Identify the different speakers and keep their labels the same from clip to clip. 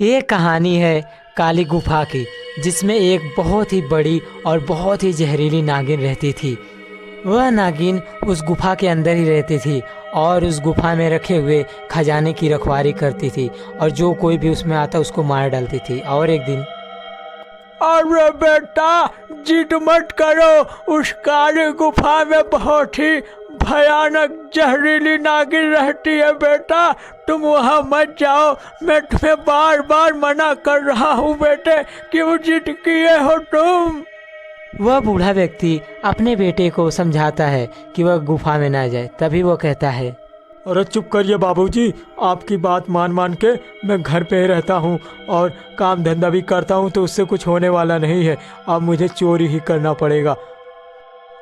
Speaker 1: ये कहानी है काली गुफा की, जिसमें एक बहुत ही बड़ी और बहुत ही जहरीली नागिन रहती थी। वह नागिन उस गुफा के अंदर ही रहती थी और उस गुफा में रखे हुए खजाने की रखवाली करती थी और जो कोई भी उसमें आता उसको मार डालती थी। और एक दिन,
Speaker 2: अरे बेटा, जिद मत करो। उस काली गुफा में बहुत ही भयानक जहरीली नागिन रहती है बेटा। तुम वहाँ मत जाओ। मैं तुम्हें बार बार मना कर रहा हूँ बेटे। क्यों जिद किए हो तुम?
Speaker 1: वह बूढ़ा व्यक्ति अपने बेटे को समझाता है कि वह गुफा में ना जाए। तभी वो कहता है,
Speaker 2: अरे चुप करिए बाबूजी, आपकी बात मान मान के मैं घर पे ही रहता हूँ और काम धंधा भी करता हूँ, तो उससे कुछ होने वाला नहीं है। अब मुझे चोरी ही करना पड़ेगा।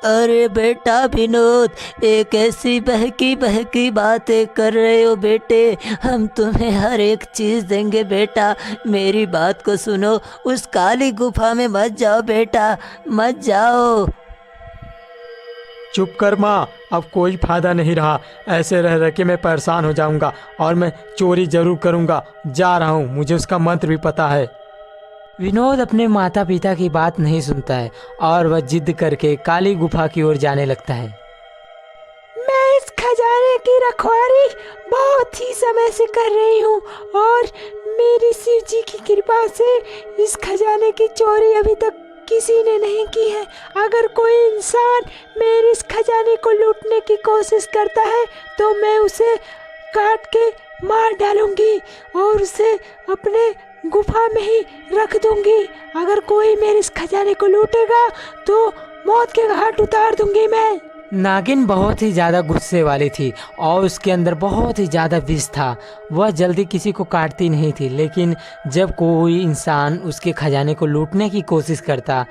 Speaker 3: अरे बेटा विनोद, एक ऐसी बहकी बहकी बातें कर रहे हो बेटे। हम तुम्हें हर एक चीज़ देंगे बेटा। मेरी बात को सुनो। उस काली गुफा में मत जाओ बेटा, मत जाओ।
Speaker 2: चुप कर माँ, अब कोई फायदा नहीं रहा। ऐसे रह रह के मैं परेशान हो जाऊंगा और मैं चोरी जरूर करूंगा। जा रहा हूँ, मुझे उसका मंत्र भी पता है।
Speaker 1: विनोद अपने माता पिता की बात नहीं सुनता है और वह जिद करके काली गुफा की ओर जाने लगता है।
Speaker 4: मैं इस खजाने की रखवाली बहुत ही समय से कर रही हूँ और मेरी शिव जी की कृपा से इस खजाने की चोरी अभी तक किसी ने नहीं की है। अगर कोई इंसान मेरे इस खजाने को लूटने की कोशिश करता है तो मैं उसे काट के मार डालूंगी और उसे अपने गुफा में ही रख दूंगी। अगर कोई मेरे इस खजाने को लूटेगा तो मौत के घाट उतार दूंगी मैं।
Speaker 1: नागिन बहुत ही ज़्यादा गुस्से वाली थी और उसके अंदर बहुत ही ज़्यादा विष था। वह जल्दी किसी को काटती नहीं थी, लेकिन जब कोई इंसान उसके खजाने को लूटने की कोशिश करता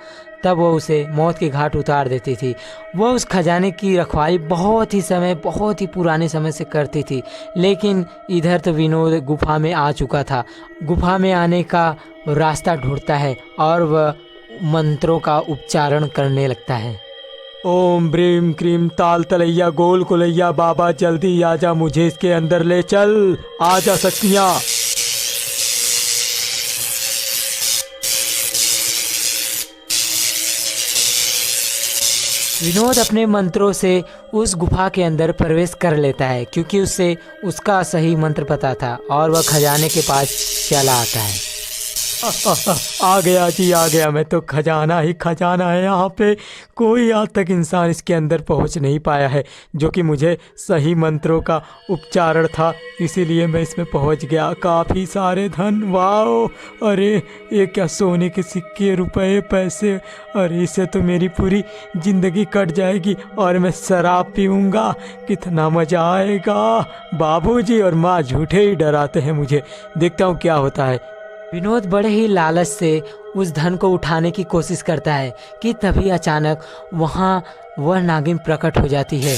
Speaker 1: तब वह उसे मौत के घाट उतार देती थी। वह उस खजाने की रखवाली बहुत ही पुराने समय से करती थी, लेकिन इधर तो विनोद गुफा में आ चुका था। गुफा में आने का रास्ता ढूंढता है और वह मंत्रों का उच्चारण करने लगता है।
Speaker 2: ओम ब्रीम क्रीम ताल तलैया गोल कुलैया, बाबा जल्दी आजा, मुझे इसके अंदर ले चल। आजा शक्तियाँ।
Speaker 1: विनोद अपने मंत्रों से उस गुफा के अंदर प्रवेश कर लेता है, क्योंकि उसे उसका सही मंत्र पता था और वह खजाने के पास चला आता है।
Speaker 2: आ गया जी, आ गया। मैं तो खजाना ही खजाना है। यहाँ पे कोई आज तक इंसान इसके अंदर पहुँच नहीं पाया है, जो कि मुझे सही मंत्रों का उपचारण था, इसीलिए मैं इसमें पहुँच गया। काफ़ी सारे धन, वाह! अरे ये क्या, सोने के सिक्के, रुपए, पैसे। अरे इससे तो मेरी पूरी ज़िंदगी कट जाएगी और मैं शराब पीऊँगा। कितना मज़ा आएगा। बाबूजी और माँ झूठे ही डराते हैं मुझे। देखता हूँ क्या होता है।
Speaker 1: विनोद बड़े ही लालच से उस धन को उठाने की कोशिश करता है कि तभी अचानक वहाँ वह नागिन प्रकट हो जाती है।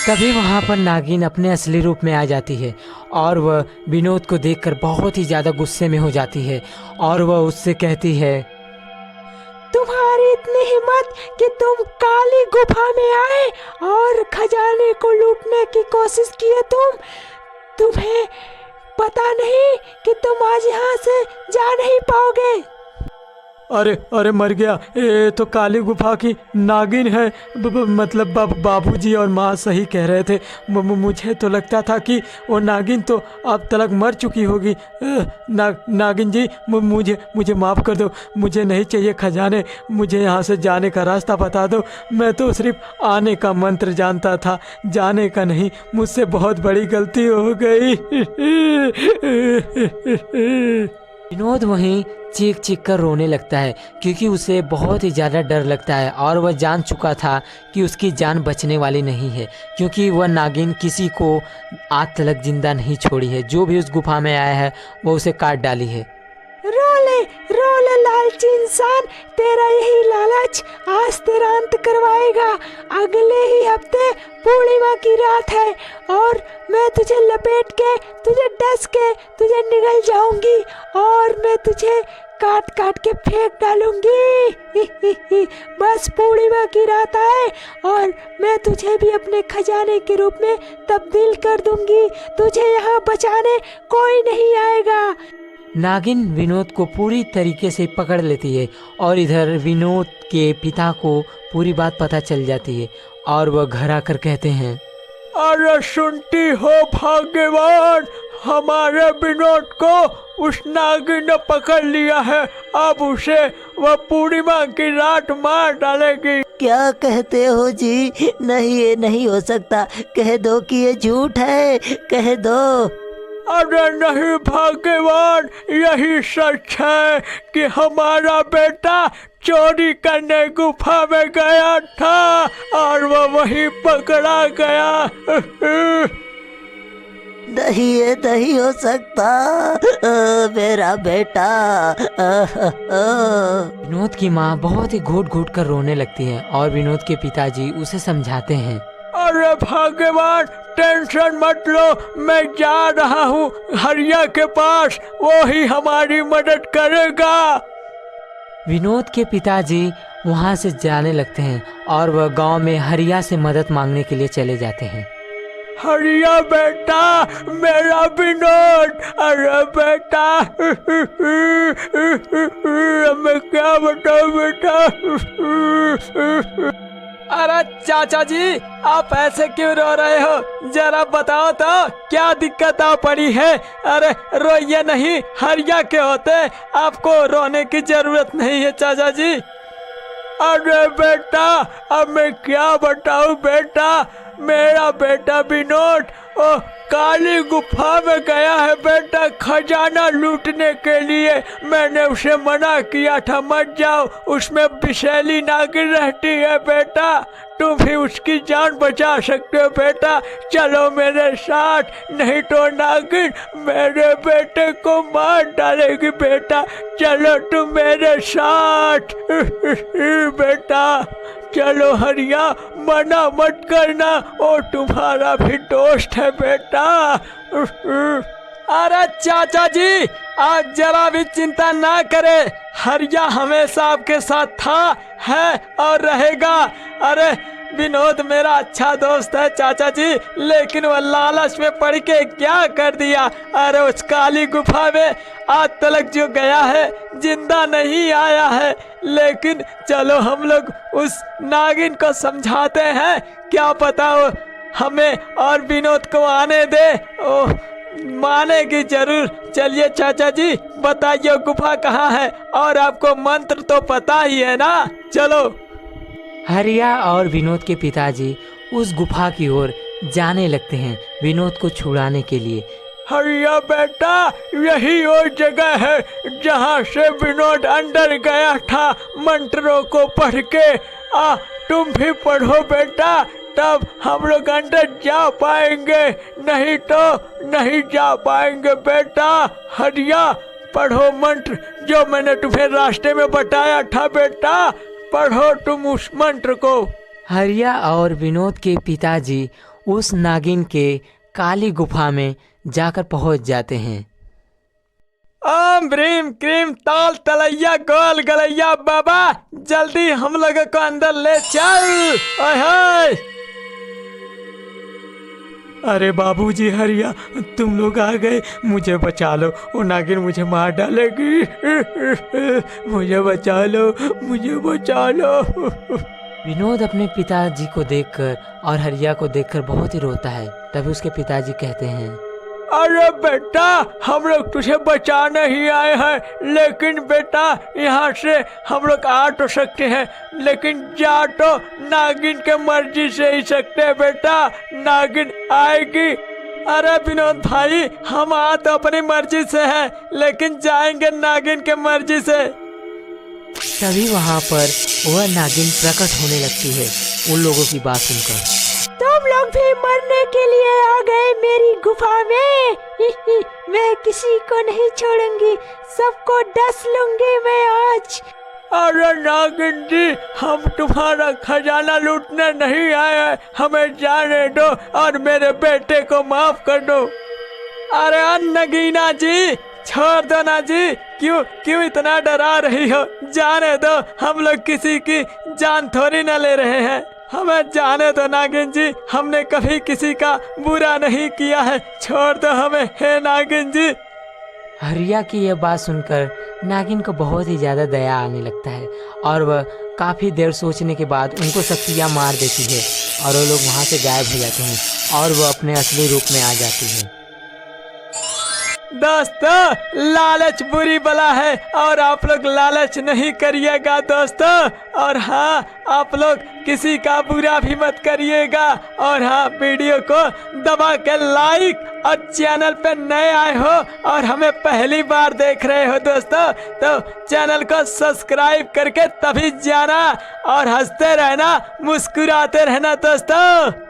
Speaker 1: तभी वहाँ पर नागिन अपने असली रूप में आ जाती है और वह विनोद को देखकर बहुत ही ज़्यादा गुस्से में हो जाती है और वह उससे कहती है,
Speaker 4: तुम्हारी इतनी हिम्मत कि तुम काली गुफा में आए और खजाने को लूटने की कोशिश किए। तुम्हें पता नहीं कि तुम आज यहाँ से जा नहीं पाओगे।
Speaker 2: अरे अरे, मर गया। ये तो काली गुफा की नागिन है। मतलब बाबूजी और माँ सही कह रहे थे। मुझे तो लगता था कि वो नागिन तो अब तक मर चुकी होगी। नागिन जी, मुझे माफ़ कर दो। मुझे नहीं चाहिए खजाने। मुझे यहाँ से जाने का रास्ता बता दो। मैं तो सिर्फ आने का मंत्र जानता था, जाने का नहीं। मुझसे बहुत बड़ी गलती हो गई।
Speaker 1: विनोद वहीं चीख चीख कर रोने लगता है, क्योंकि उसे बहुत ही ज़्यादा डर लगता है और वह जान चुका था कि उसकी जान बचने वाली नहीं है, क्योंकि वह नागिन किसी को आज तक जिंदा नहीं छोड़ी है। जो भी उस गुफा में आया है वो उसे काट डाली है।
Speaker 4: रोले लालची इंसान, तेरा यही लालच आज तेरा अंत करवाएगा। अगले ही हफ्ते पूर्णिमा की रात है और मैं तुझे लपेट के, तुझे डस के तुझे निगल जाऊंगी और मैं तुझे काट काट के फेंक डालूंगी। बस पूर्णिमा की रात आए और मैं तुझे भी अपने खजाने के रूप में तब्दील कर दूंगी। तुझे यहाँ बचाने कोई नहीं आएगा।
Speaker 1: नागिन विनोद को पूरी तरीके से पकड़ लेती है और इधर विनोद के पिता को पूरी बात पता चल जाती है और वह घर आकर कहते हैं,
Speaker 2: अरे सुनती हो भाग्यवान, हमारे विनोद को उस नागिन ने पकड़ लिया है। अब उसे वह पूर्णिमा की रात मार डालेगी।
Speaker 3: क्या कहते हो जी? नहीं, ये नहीं हो सकता। कह दो कि ये झूठ है, कह दो।
Speaker 2: अरे नहीं भाग्यवान, यही सच है कि हमारा बेटा चोरी करने गुफा में गया था और वह वहीं पकड़ा गया।
Speaker 3: नहीं, ये नहीं हो सकता। मेरा बेटा।
Speaker 1: विनोद की माँ बहुत ही घुट घुट कर रोने लगती है और विनोद के पिताजी उसे समझाते हैं।
Speaker 2: अरे भाग्यवान, टेंशन मत लो, मैं जा रहा हूँ हरिया के पास, वो ही हमारी मदद करेगा।
Speaker 1: विनोद के पिताजी वहाँ से जाने लगते हैं और वह गांव में हरिया से मदद मांगने के लिए चले जाते हैं।
Speaker 2: हरिया बेटा, मेरा विनोद, अरे बेटा, मैं क्या बताऊं बेटा।
Speaker 5: अरे चाचा जी, आप ऐसे क्यों रो रहे हो? जरा बताओ तो क्या दिक्कत आ पड़ी है? अरे रोइए नहीं, हरिया के होते, आपको रोने की जरूरत नहीं है चाचा जी।
Speaker 2: अरे बेटा, अब मैं क्या बताऊं बेटा, मेरा बेटा विनोद काली गुफा में गया है बेटा खजाना लूटने के लिए। मैंने उसे मना किया था मत जाओ, उसमें विषैली नागिन रहती है बेटा, तुम भी उसकी जान बचा सकते हो बेटा, चलो मेरे साथ, नहीं तो नागिन मेरे बेटे को मार डालेगी बेटा, चलो तुम मेरे साथ। बेटा चलो हरिया, मना मत करना, और तुम्हारा भी दोस्त है बेटा।
Speaker 5: अरे चाचा जी, आप जरा भी चिंता ना करें, हरिया हमेशा आपके साथ था, है और रहेगा। अरे विनोद मेरा अच्छा दोस्त है चाचा जी, लेकिन वह लालच में पड़ के क्या कर दिया। अरे उस काली गुफा में आज तक जो गया है जिंदा नहीं आया है, लेकिन चलो हम लोग उस नागिन को समझाते हैं, क्या पता वो हमें और विनोद को आने दे, ओह मानेगी जरूर। चलिए चाचा जी बताइए गुफा कहाँ है, और आपको मंत्र तो पता ही है ना, चलो।
Speaker 1: हरिया और विनोद के पिताजी उस गुफा की ओर जाने लगते हैं विनोद को छुड़ाने के लिए।
Speaker 2: हरिया बेटा, यही वो जगह है जहाँ से विनोद अंदर गया था मंत्रों को पढ़ के। तुम भी पढ़ो बेटा, तब हम लोग अंदर जा पाएंगे, नहीं तो नहीं जा पाएंगे बेटा। हरिया पढ़ो मंत्र जो मैंने तुम्हें रास्ते में बताया था बेटा, पढ़ो तुम उस मंत्र को।
Speaker 1: हरिया और विनोद के पिताजी उस नागिन के काली गुफा में जाकर पहुंच जाते हैं।
Speaker 5: ओम ब्रीम क्रीम ताल तलैया गोल गलैया बाबा, जल्दी हम लोगों को अंदर ले चल। ओए
Speaker 2: अरे बाबूजी हरिया, तुम लोग आ गए, मुझे बचा लो, वो नागिन मुझे मार डालेगी। मुझे बचा लो, मुझे बचा लो।
Speaker 1: विनोद अपने पिताजी को देखकर और हरिया को देखकर बहुत ही रोता है। तभी उसके पिताजी कहते हैं,
Speaker 2: अरे बेटा, हम लोग तुझे बचाने ही आए हैं, लेकिन बेटा यहाँ से हम लोग आ तो सकते हैं, लेकिन जा तो नागिन के मर्जी से ही सकते हैं बेटा, नागिन आएगी।
Speaker 5: अरे विनोद भाई, हम आ तो अपनी मर्जी से हैं, लेकिन जाएंगे नागिन के मर्जी से।
Speaker 1: तभी वहाँ पर वह नागिन प्रकट होने लगती है उन लोगों की बात सुनकर।
Speaker 4: तुम लोग भी मरने के लिए आ गए मेरी गुफा में। मैं किसी को नहीं छोड़ूंगी, सबको डस लूंगी मैं आज।
Speaker 2: अरे नागिन जी, हम तुम्हारा खजाना लूटने नहीं आए हैं, हमें जाने दो और मेरे बेटे को माफ कर दो।
Speaker 5: अरे नगीना जी, छोड़ दो ना जी, क्यों क्यों इतना डरा रही हो? जाने दो, हम लोग किसी की जान थोड़ी न ले रहे हैं। हमें जाने दो नागिन जी, हमने कभी किसी का बुरा नहीं किया है, छोड़ दो हमें, हे नागिन जी।
Speaker 1: हरिया की यह बात सुनकर नागिन को बहुत ही ज़्यादा दया आने लगता है और वह काफ़ी देर सोचने के बाद उनको शक्तियाँ मार देती है और वो लोग वहाँ से गायब हो जाते हैं और वह अपने असली रूप में आ जाती है।
Speaker 5: दोस्तों, लालच बुरी बला है और आप लोग लालच नहीं करिएगा दोस्तों। और हाँ, आप लोग किसी का बुरा भी मत करिएगा। और हाँ, वीडियो को दबा के लाइक और चैनल पे नए आए हो और हमें पहली बार देख रहे हो दोस्तों, तो चैनल को सब्सक्राइब करके तभी जाना और हंसते रहना, मुस्कुराते रहना दोस्तों।